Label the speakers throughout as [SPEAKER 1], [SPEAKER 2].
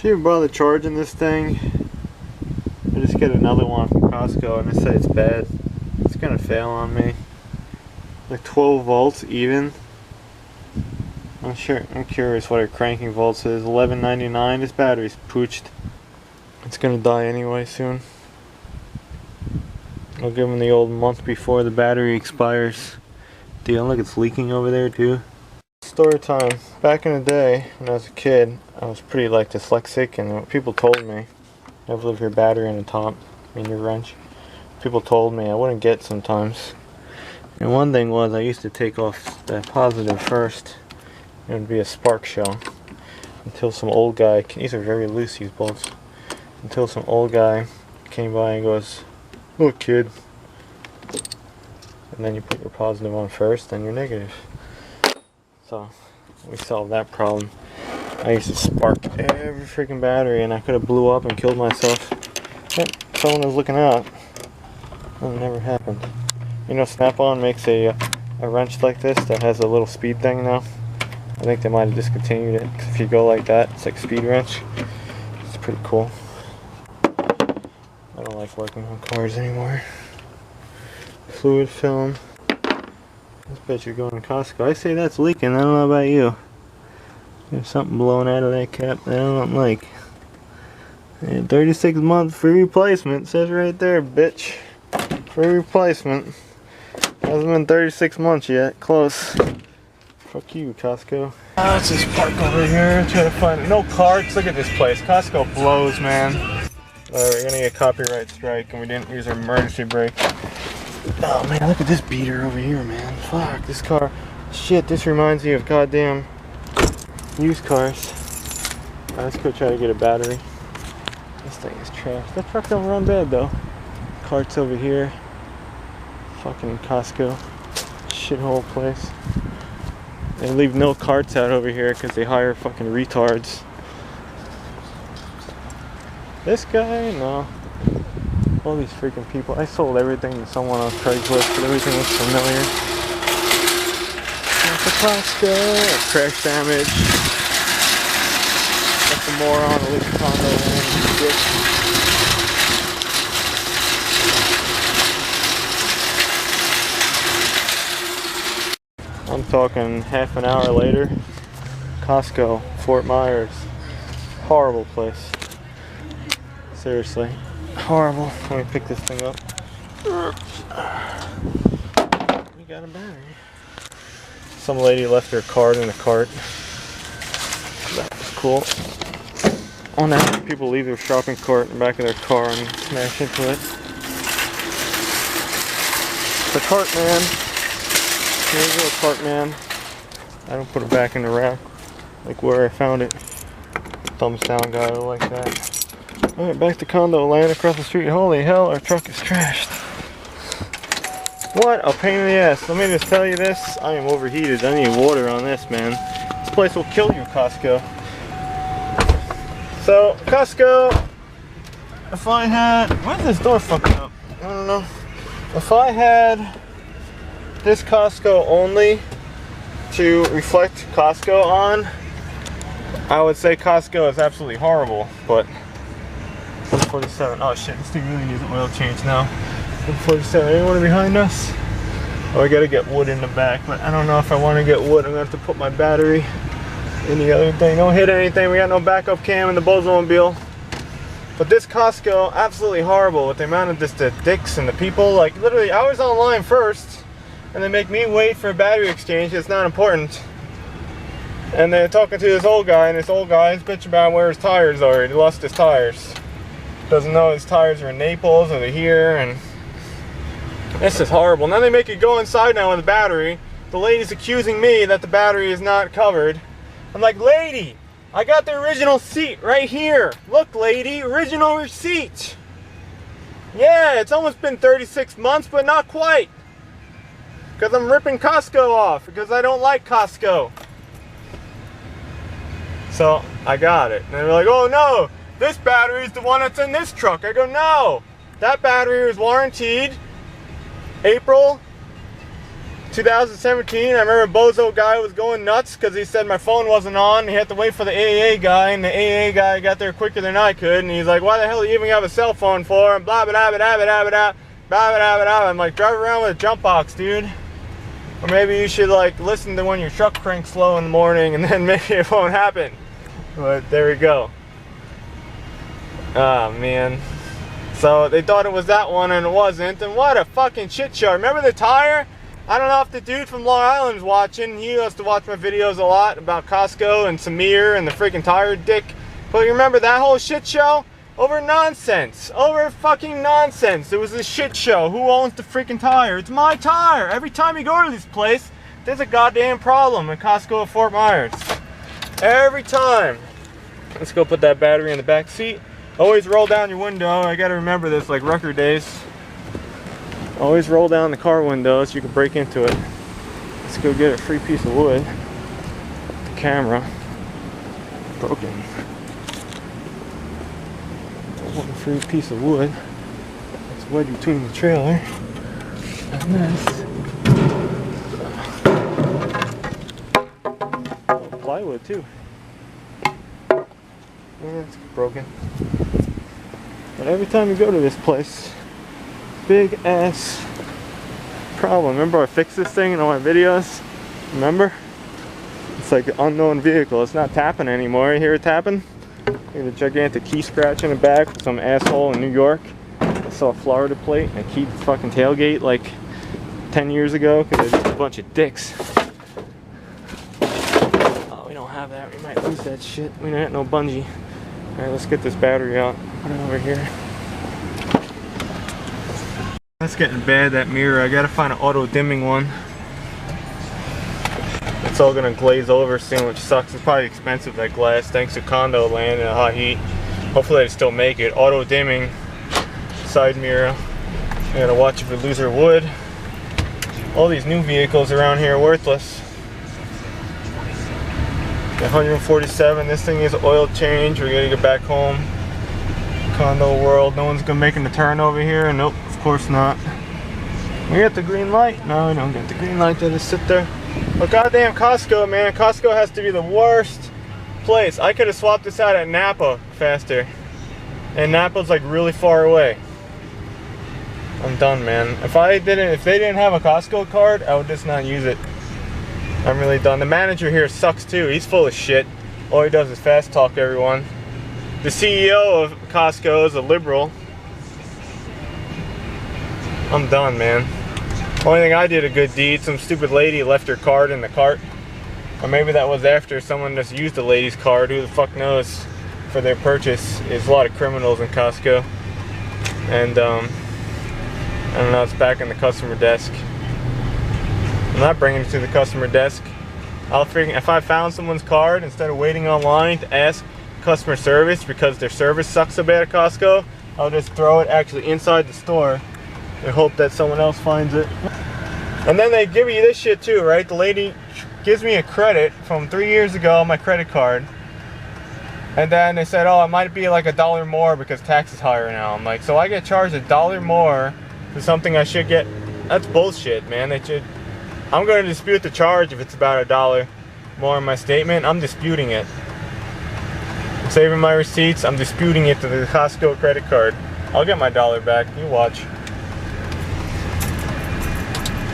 [SPEAKER 1] Should even bother charging this thing? I just get another one from Costco and they say it's bad. It's gonna fail on me. Like 12 volts even. I'm curious what our cranking volts is. 1199. This battery's pooched. It's gonna die anyway soon. I'll give them the old month before the battery expires deal. Look, it's leaking over there too. Story time. Back in the day when I was a kid, I was pretty like dyslexic, and what people told me, never leave your battery in the top, your wrench. People told me I wouldn't get sometimes. And one thing was I used to take off the positive first. It would be a spark shell. Until some old guy, these are very loose, these bolts. Until some old guy came by and goes, "Look, kid." And then you put your positive on first, then your negative. So we solved that problem. I used to spark every freaking battery and I could have blew up and killed myself. Yep, someone was looking out. That never happened. You know, Snap-on makes a wrench like this that has a little speed thing now. I think they might have discontinued it, 'cause if you go like that, it's like speed wrench. It's pretty cool. I don't like working on cars anymore. Fluid film. I bet you're going to Costco. I say that's leaking. I don't know about you. There's something blowing out of that cap that I don't like. And 36 months free replacement. Says right there, bitch. Free replacement. Hasn't been 36 months yet. Close. Fuck you, Costco. Let's just park over here. Try to find it. No carts. Look at this place. Costco blows, man. We're gonna get a copyright strike, and we didn't use our emergency brake. Oh man, look at this beater over here, man. Fuck, this car. Shit, this reminds me of goddamn used cars. Let's go try to get a battery. This thing is trash. That truck don't run bad though. Carts over here. Fucking Costco. Shithole place. They leave no carts out over here because they hire fucking retards. This guy? No. All these freaking people. I sold everything to someone on Craigslist, but everything was familiar. That's a Costco. Crash damage. That's a moron. A leaking condo land. I'm talking half an hour later. Costco, Fort Myers. Horrible place. Seriously. Horrible. Let me pick this thing up. We got a battery. Some lady left her card in a cart. That was cool. I wonder how many people leave their shopping cart in the back of their car and smash into it. The cart man. Here you go, cart man. I don't put it back in the rack like where I found it. Thumbs down guy like that. Alright, back to condo land across the street. Holy hell, our truck is trashed. What a pain in the ass. Let me just tell you this. I am overheated. I need water on this, man. This place will kill you, Costco. So, Costco, if I had... Why's this door fucking up? I don't know. If I had this Costco only to reflect Costco on, I would say Costco is absolutely horrible, but 147. Oh shit, this thing really needs an oil change now. 147. Anyone behind us? Oh, I gotta get wood in the back, but I don't know if I want to get wood. I'm gonna have to put my battery in the other thing. Don't hit anything. We got no backup cam in the Bozomobile. But this Costco, absolutely horrible with the amount of just the dicks and the people. Like literally, I was online first, and they make me wait for a battery exchange. It's not important. And they're talking to this old guy, and this old guy is bitching about where his tires are. He lost his tires. Doesn't know his tires are in Naples or they're here, and this is horrible. Now they make you go inside now with the battery. The lady's accusing me that the battery is not covered. I'm like, lady, I got the original seat right here. Look, lady, original receipt. Yeah, it's almost been 36 months, but not quite. Because I'm ripping Costco off, because I don't like Costco. So, I got it. And they're like, oh no, this battery is the one that's in this truck. I go, no, that battery was warranted April 2017, I remember Bozo guy was going nuts because he said my phone wasn't on. He had to wait for the AA guy, and the AA guy got there quicker than I could. And he's like, "Why the hell do you even have a cell phone for?" And blah blah blah blah blah blah blah blah blah blah. I'm like, drive around with a jump box, dude. Or maybe you should like listen to when your truck cranks slow in the morning, and then maybe it won't happen. But there we go. Oh man. So they thought it was that one, and it wasn't. And what a fucking shit show. Remember the tire? I don't know if the dude from Long Island's watching. He used to watch my videos a lot about Costco and Samir and the freaking tire dick. But you remember that whole shit show? Over nonsense. Over fucking nonsense. It was a shit show. Who owns the freaking tire? It's my tire. Every time you go to this place, there's a goddamn problem at Costco at Fort Myers. Every time. Let's go put that battery in the back seat. Always roll down your window. I gotta remember this like record days. Always roll down the car window so you can break into it. Let's go get a free piece of wood. The camera. Broken. One free piece of wood. It's wedged between the trailer and this. Oh, plywood too. Yeah, it's broken. But every time you go to this place, big ass problem. Remember I fixed this thing in all my videos? Remember? It's like an unknown vehicle. It's not tapping anymore. You hear it tapping? Got a gigantic key scratch in the back from some asshole in New York. I saw a Florida plate and a key fucking tailgate like 10 years ago because they're just a bunch of dicks. Oh, we don't have that. We might lose that shit. We don't have no bungee. Alright, let's get this battery out. Put it over here. That's getting bad, that mirror. I gotta find an auto dimming one. It's all gonna glaze over soon, which sucks. It's probably expensive, that glass, thanks to condo land and hot heat. Hopefully they still make it. Auto dimming side mirror. I gotta watch if we lose our wood. All these new vehicles around here are worthless. 147, this thing is oil change. We gotta get back home. Condo world, no one's gonna making the turn over here. Nope. Of course not. We get the green light? No, we don't get the green light. They just sit there. But goddamn Costco, man. Costco has to be the worst place. I could have swapped this out at Napa faster. And Napa's like really far away. I'm done, man. If they didn't have a Costco card, I would just not use it. I'm really done. The manager here sucks too. He's full of shit. All he does is fast talk everyone. The CEO of Costco is a liberal. I'm done, man. Only thing I did a good deed, some stupid lady left her card in the cart. Or maybe that was after someone just used the lady's card, who the fuck knows, for their purchase. There's a lot of criminals in Costco. And I don't know, it's back in the customer desk. I'm not bringing it to the customer desk. I'll figure, if I found someone's card, instead of waiting online to ask customer service because their service sucks so bad at Costco, I'll just throw it actually inside the store and hope that someone else finds it. And then they give you this shit too, right? The lady gives me a credit from 3 years ago on my credit card. And then they said, oh, it might be like $1 more because tax is higher now. I'm like, so I get charged $1 more for something I should get? That's bullshit, man. I'm going to dispute the charge if it's about $1 more in my statement. I'm disputing it. I'm saving my receipts. I'm disputing it to the Costco credit card. I'll get my $1 back. You watch.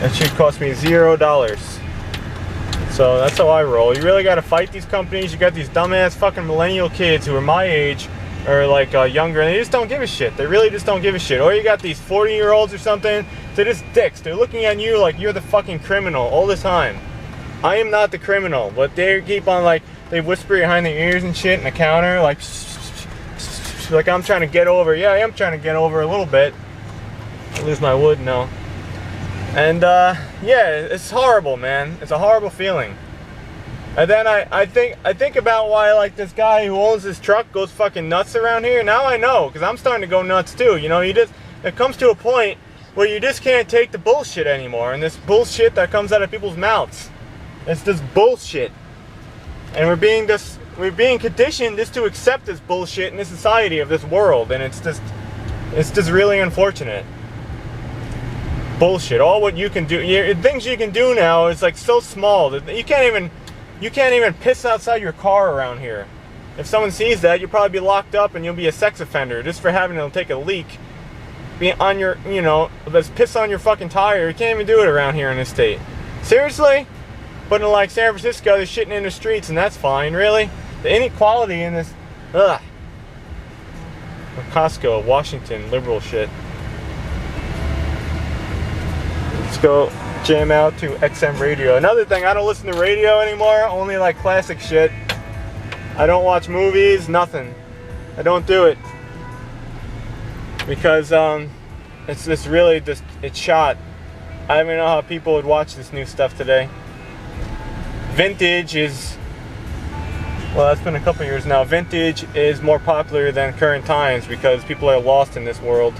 [SPEAKER 1] That shit cost me $0. So that's how I roll. You really got to fight these companies. You got these dumbass fucking millennial kids who are my age or like younger, and they just don't give a shit. They really just don't give a shit. Or you got these 40-year-olds or something. They're just dicks. They're looking at you like you're the fucking criminal all the time. I am not the criminal, but they keep on like, they whisper behind their ears and shit in the counter like I'm trying to get over. Yeah, I am trying to get over a little bit. I lose my wood now. And yeah, it's horrible, man. It's a horrible feeling. And then I think about why like this guy who owns this truck goes fucking nuts around here. Now I know, because I'm starting to go nuts too. You know, it comes to a point where you just can't take the bullshit anymore, and this bullshit that comes out of people's mouths. It's this bullshit, and we're being conditioned just to accept this bullshit in this society of this world, and it's just really unfortunate. bullshit. All what you can do, things you can do now is like so small that you can't even piss outside your car around here. If someone sees that, you'll probably be locked up and you'll be a sex offender just for having to take a leak on your, let's piss on your fucking tire. You can't even do it around here in this state. Seriously? But in like San Francisco, they're shitting in the streets and that's fine, really? The inequality in this, ugh. Costco, Washington, liberal shit. Let's go jam out to XM radio. Another thing, I don't listen to radio anymore, only like classic shit. I don't watch movies, nothing. I don't do it. Because it's just really just, it's shot. I don't even know how people would watch this new stuff today. Vintage is, well, that's been a couple years now. Vintage is more popular than current times because people are lost in this world.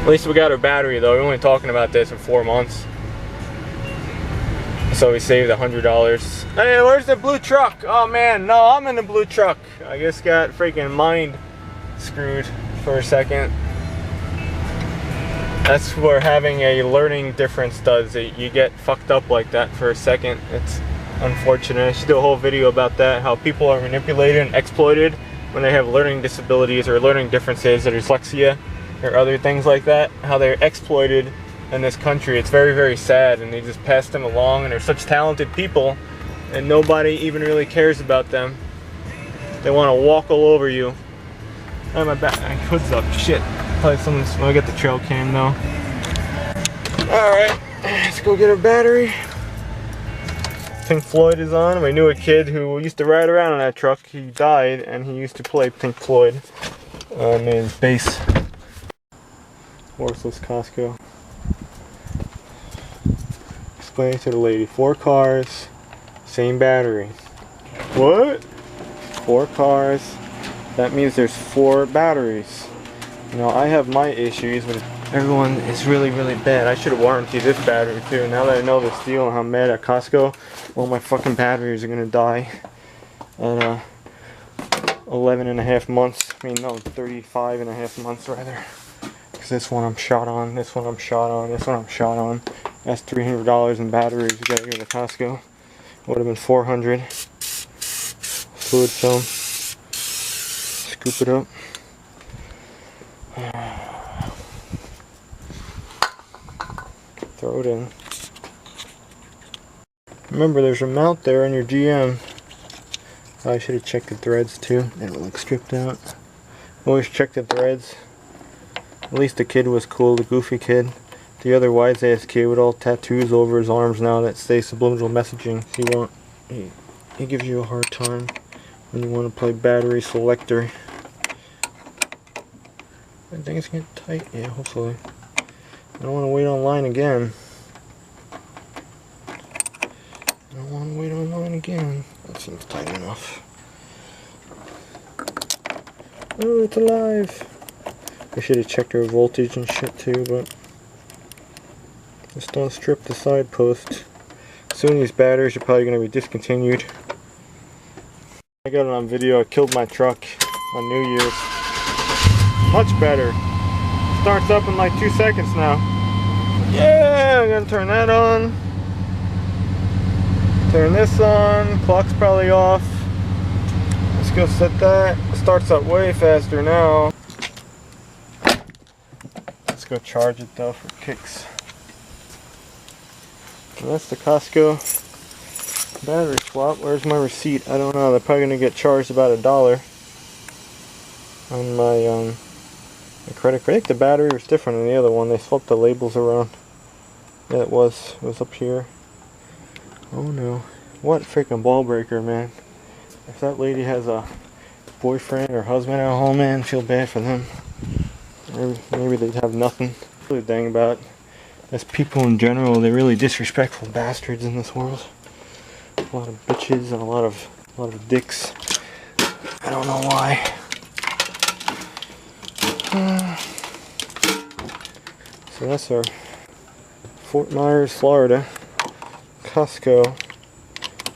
[SPEAKER 1] At least we got our battery though. We're only talking about this in 4 months. So we saved $100. Hey, where's the blue truck? Oh man, no, I'm in the blue truck. I just got freaking mind screwed for a second. That's where having a learning difference does. You get fucked up like that for a second. It's unfortunate. I should do a whole video about that. How people are manipulated and exploited when they have learning disabilities or learning differences or dyslexia or other things like that. How they're exploited in this country. It's very, very sad, and they just pass them along, and they're such talented people and nobody even really cares about them. They want to walk all over you. Oh, my back, my hood's up. Shit. Probably someone's. Well, I got the trail cam though. Alright, let's go get our battery. Pink Floyd is on. We knew a kid who used to ride around on that truck. He died and he used to play Pink Floyd on his bass. Worthless Costco. Explain to the lady. 4 cars, same battery. What? 4 cars. That means there's 4 batteries. You know, I have my issues, but everyone is really, really bad. I should have warranted this battery too. Now that I know this deal and how I'm mad at Costco, all my fucking batteries are gonna die at 11 and a half months. I mean, no, 35 and a half months rather. Because this one I'm shot on, this one I'm shot on, this one I'm shot on. That's $300 in batteries. You gotta go to Costco. Would have been $400. Fluid film. Scoop it up. Throw it in. Remember, there's a mount there on your GM. I should have checked the threads too. They don't look stripped out. Always check the threads. At least the kid was cool, the goofy kid. The other wise ass kid with all tattoos over his arms now that say subliminal messaging. He gives you a hard time when you want to play battery selector. I think it's getting tight. Yeah, hopefully. I don't want to wait online again. I don't want to wait online again. That seems tight enough. Oh, it's alive. I should have checked our voltage and shit too, but just don't strip the side post. Soon these batteries are probably going to be discontinued. I got it on video. I killed my truck on New Year's. Much better. Starts up in like 2 seconds now. Yeah, I'm gonna turn that on. Turn this on. Clock's probably off. Let's go set that. It starts up way faster now. Let's go charge it though for kicks. And that's the Costco battery swap. Where's my receipt? I don't know. They're probably gonna get charged about $1 on my credit card. I think the battery was different than the other one. They swapped the labels around. Yeah, it was up here. Oh no. What freaking ball breaker, man. If that lady has a boyfriend or husband at home, man, feel bad for them. Maybe they'd have nothing. Really dang about as people in general, they're really disrespectful bastards in this world. A lot of bitches and a lot of dicks. I don't know why. So that's our Fort Myers, Florida Costco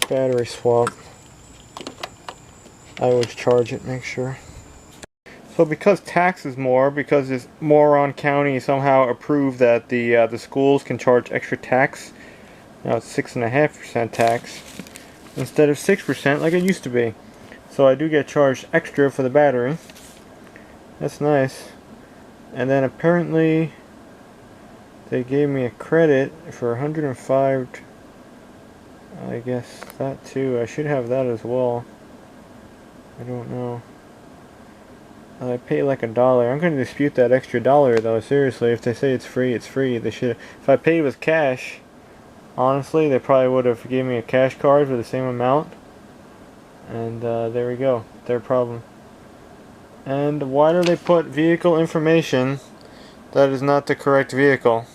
[SPEAKER 1] battery swap. I always charge it, make sure. So because tax is more, because this moron county somehow approved that the schools can charge extra tax. Now it's 6.5% tax instead of 6% like it used to be. So I do get charged extra for the battery. That's nice. And then apparently they gave me a credit for 105. I guess that too. I should have that as well. I don't know. I pay like $1. I'm going to dispute that extra $1 though. Seriously, if they say it's free, it's free. They should. If I paid with cash, honestly, they probably would have gave me a cash card for the same amount. And there we go. Their problem. And why do they put vehicle information that is not the correct vehicle?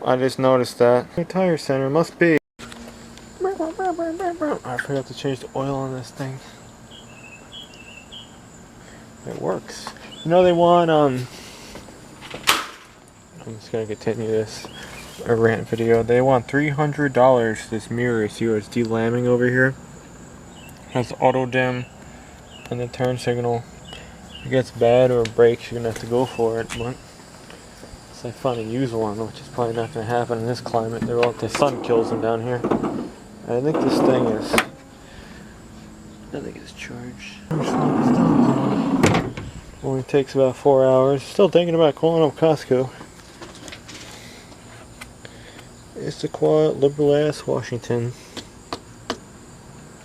[SPEAKER 1] I just noticed that. The tire center must be. I forgot to change the oil on this thing. It works. You know they want I'm just gonna continue this rant video. They want $300. This mirror, see where it's delambing over here? Has auto dim and the turn signal. If it gets bad or breaks, you're gonna have to go for it. But so I find a used one, which is probably not gonna happen in this climate. The sun kills them down here. I think this thing is. I think it's charged. Only takes about 4 hours. Still thinking about calling up Costco. It's the quad liberal ass Washington.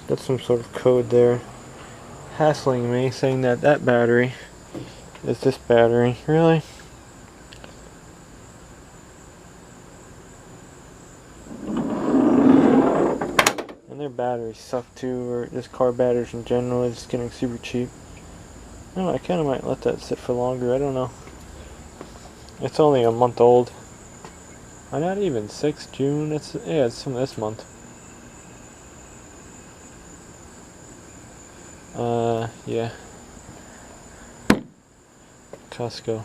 [SPEAKER 1] That's some sort of code there. Hassling me, saying that that battery is this battery. Really? And their batteries suck too, or just car batteries in general are just getting super cheap. No, I kind of might let that sit for longer. I don't know. It's only a month old. Not even 6 June. It's from this month. Yeah. Costco.